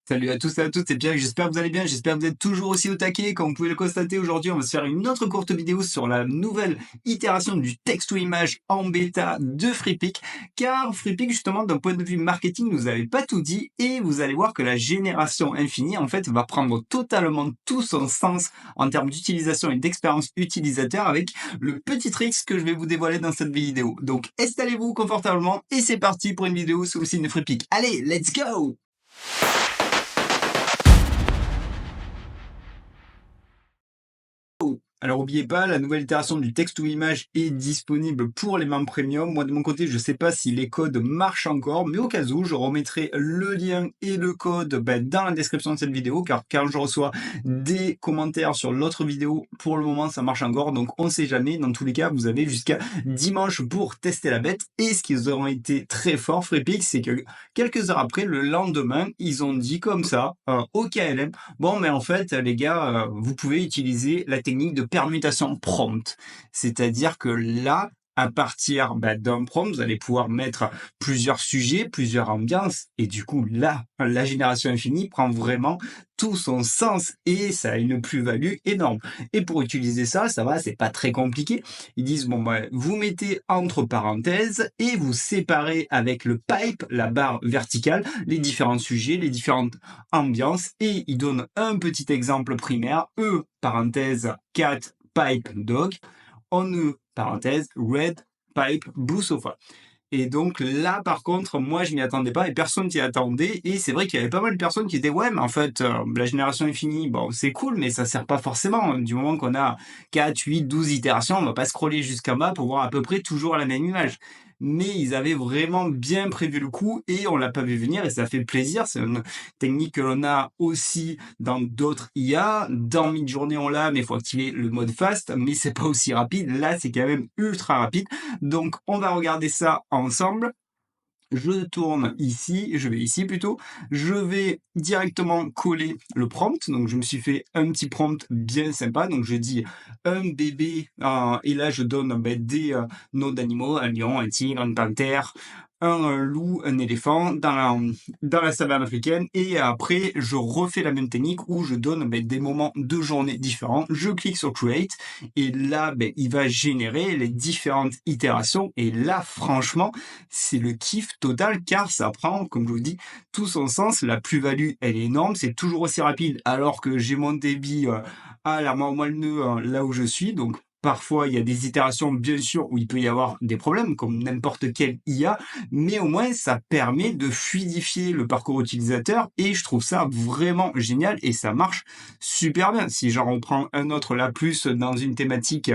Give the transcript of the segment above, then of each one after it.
Salut à tous et à toutes, c'est Pierre, j'espère que vous allez bien, j'espère que vous êtes toujours aussi au taquet. Comme vous pouvez le constater, aujourd'hui, on va se faire une autre courte vidéo sur la nouvelle itération du text-to-image en bêta de FreePic, car FreePic, justement, d'un point de vue marketing, nous avait pas tout dit, et vous allez voir que la génération infinie, en fait, va prendre totalement tout son sens en termes d'utilisation et d'expérience utilisateur avec le petit trick que je vais vous dévoiler dans cette vidéo. Donc, installez-vous confortablement, et c'est parti pour une vidéo sous le signe de FreePic. Allez, let's go! Alors n'oubliez pas, la nouvelle itération du text-to-image est disponible pour les membres premium. Moi de mon côté, je ne sais pas si les codes marchent encore, mais au cas où, je remettrai le lien et le code dans la description de cette vidéo, car quand je reçois des commentaires sur l'autre vidéo, pour le moment ça marche encore, donc on ne sait jamais. Dans tous les cas, vous avez jusqu'à dimanche pour tester la bête. Et ce qu'ils auront été très forts, FreePic, c'est que quelques heures après, le lendemain, ils ont dit comme ça, au KLM, bon, mais en fait, les gars, vous pouvez utiliser la technique de permutation prompt. C'est-à-dire que là, à partir d'un prompt, vous allez pouvoir mettre plusieurs sujets, plusieurs ambiances, et du coup, là, la génération infinie prend vraiment tout son sens et ça a une plus-value énorme. Et pour utiliser ça, ça va, c'est pas très compliqué. Ils disent, bon, vous mettez entre parenthèses et vous séparez avec le pipe, la barre verticale, les différents sujets, les différentes ambiance, et il donne un petit exemple primaire, parenthèse, cat, pipe, dog, on parenthèse, red, pipe, blue sofa. Et donc là, par contre, moi, je m'y attendais pas et personne s'y attendait. Et c'est vrai qu'il y avait pas mal de personnes qui étaient, ouais, mais en fait, la génération est finie. Bon, c'est cool, mais ça sert pas forcément. Du moment qu'on a 4, 8, 12 itérations, on va pas scroller jusqu'en bas pour voir à peu près toujours la même image. Mais ils avaient vraiment bien prévu le coup et on l'a pas vu venir et ça fait plaisir. C'est une technique que l'on a aussi dans d'autres IA. Dans Midjourney, on l'a, mais il faut activer le mode fast, mais c'est pas aussi rapide. Là, c'est quand même ultra rapide. Donc, on va regarder ça ensemble. Je tourne ici, je vais ici plutôt, je vais directement coller le prompt, donc je me suis fait un petit prompt bien sympa, donc je dis un bébé, et là je donne des noms d'animaux, un lion, un tigre, une panthère, un loup, un éléphant dans la savane africaine, et après je refais la même technique où je donne des moments de journée différents, je clique sur Create, et là il va générer les différentes itérations, et là franchement, c'est le kiff total car ça prend, comme je vous dis, tout son sens. La plus-value, elle est énorme. C'est toujours aussi rapide alors que j'ai mon débit à la mort moelle-neu là où je suis. Donc, parfois, il y a des itérations, bien sûr, où il peut y avoir des problèmes, comme n'importe quel IA, mais au moins, ça permet de fluidifier le parcours utilisateur et je trouve ça vraiment génial et ça marche super bien. Si j'en reprends un autre là, plus dans une thématique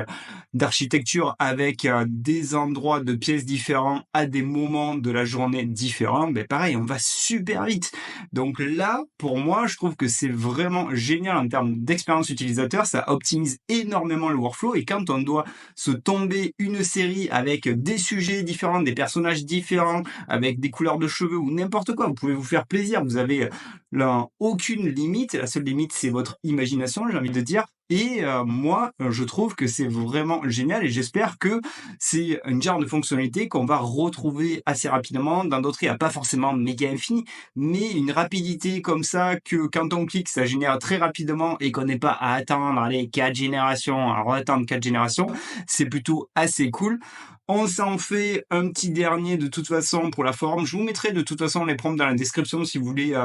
d'architecture avec des endroits de pièces différents à des moments de la journée différents, pareil, on va super vite. Donc là, pour moi, je trouve que c'est vraiment génial en termes d'expérience utilisateur. Ça optimise énormément le workflow et quand on doit se tomber une série avec des sujets différents, des personnages différents, avec des couleurs de cheveux ou n'importe quoi, vous pouvez vous faire plaisir. Vous avez là aucune limite. La seule limite, c'est votre imagination, j'ai envie de dire. Et moi, je trouve que c'est vraiment génial et j'espère que c'est une genre de fonctionnalité qu'on va retrouver assez rapidement dans d'autres IA. Pas forcément méga infini, mais une rapidité comme ça que quand on clique, ça génère très rapidement et qu'on n'est pas à attendre, allez, 4 générations, à attendre 4 générations, c'est plutôt assez cool. On s'en fait un petit dernier de toute façon pour la forme. Je vous mettrai de toute façon les prompts dans la description si vous voulez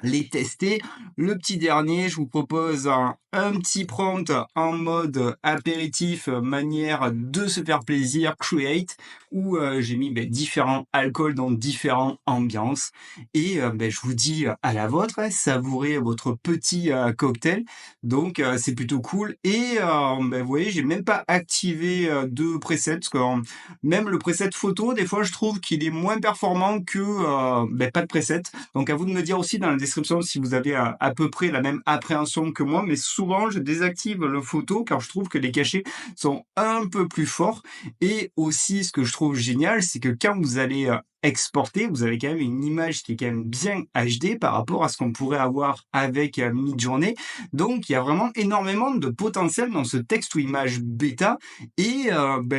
les tester. Le petit dernier, je vous propose un petit prompt en mode apéritif, manière de se faire plaisir, create, où j'ai mis différents alcools dans différentes ambiances. Et je vous dis à la vôtre, savourez votre petit cocktail. Donc c'est plutôt cool. Et vous voyez, j'ai même pas activé de preset, parce que même le preset photo, des fois je trouve qu'il est moins performant que pas de preset. Donc à vous de me dire aussi dans la description si vous avez à peu près la même appréhension que moi, mais souvent je désactive le photo car je trouve que les cachets sont un peu plus forts. Et aussi ce que je trouve génial, c'est que quand vous allez exporter, vous avez quand même une image qui est quand même bien HD par rapport à ce qu'on pourrait avoir avec Midjourney. Donc il y a vraiment énormément de potentiel dans ce texte ou image bêta. Et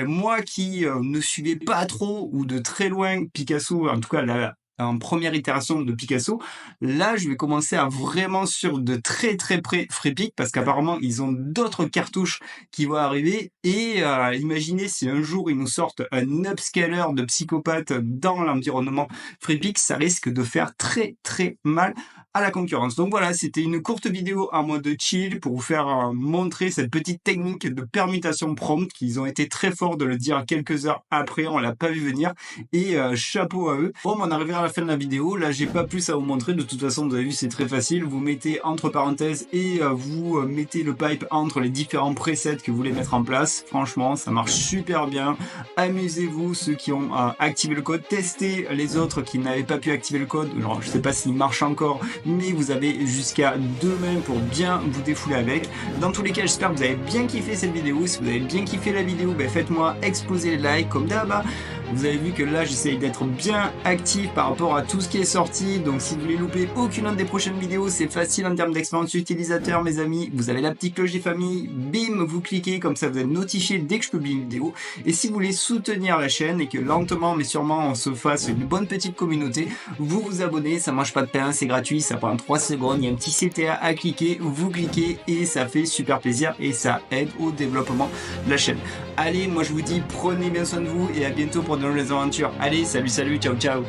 moi qui ne suivais pas trop ou de très loin Picasso, en tout cas en première itération de Picasso. Là, je vais commencer à vraiment sur de très très près Freepik parce qu'apparemment ils ont d'autres cartouches qui vont arriver et imaginez si un jour ils nous sortent un upscaler de psychopathe dans l'environnement Freepik, ça risque de faire très très mal à la concurrence. Donc voilà, c'était une courte vidéo en mode chill pour vous faire montrer cette petite technique de permutation prompt qu'ils ont été très forts de le dire quelques heures après, on l'a pas vu venir et chapeau à eux. Bon, on est arrivé à la fin de la vidéo, là j'ai pas plus à vous montrer, de toute façon vous avez vu c'est très facile, vous mettez entre parenthèses et vous mettez le pipe entre les différents presets que vous voulez mettre en place. Franchement ça marche super bien, amusez-vous ceux qui ont activé le code, testez les autres qui n'avaient pas pu activer le code. Alors je sais pas s'il marche encore, mais vous avez jusqu'à demain pour bien vous défouler avec. Dans tous les cas, j'espère que vous avez bien kiffé cette vidéo. Si vous avez bien kiffé la vidéo, ben faites-moi exploser les likes comme d'hab. Vous avez vu que là, j'essaye d'être bien actif par rapport à tout ce qui est sorti. Donc si vous voulez louper aucune autre des prochaines vidéos, c'est facile en termes d'expérience utilisateur, mes amis. Vous avez la petite cloche des familles, bim, vous cliquez, comme ça vous êtes notifié dès que je publie une vidéo. Et si vous voulez soutenir la chaîne et que lentement mais sûrement on se fasse une bonne petite communauté, vous vous abonnez, ça mange pas de pain, c'est gratuit, ça prend 3 secondes, il y a un petit CTA à cliquer, vous cliquez et ça fait super plaisir et ça aide au développement de la chaîne. Allez, moi je vous dis prenez bien soin de vous et à bientôt pour de nouvelles aventures. Allez, salut, ciao, ciao.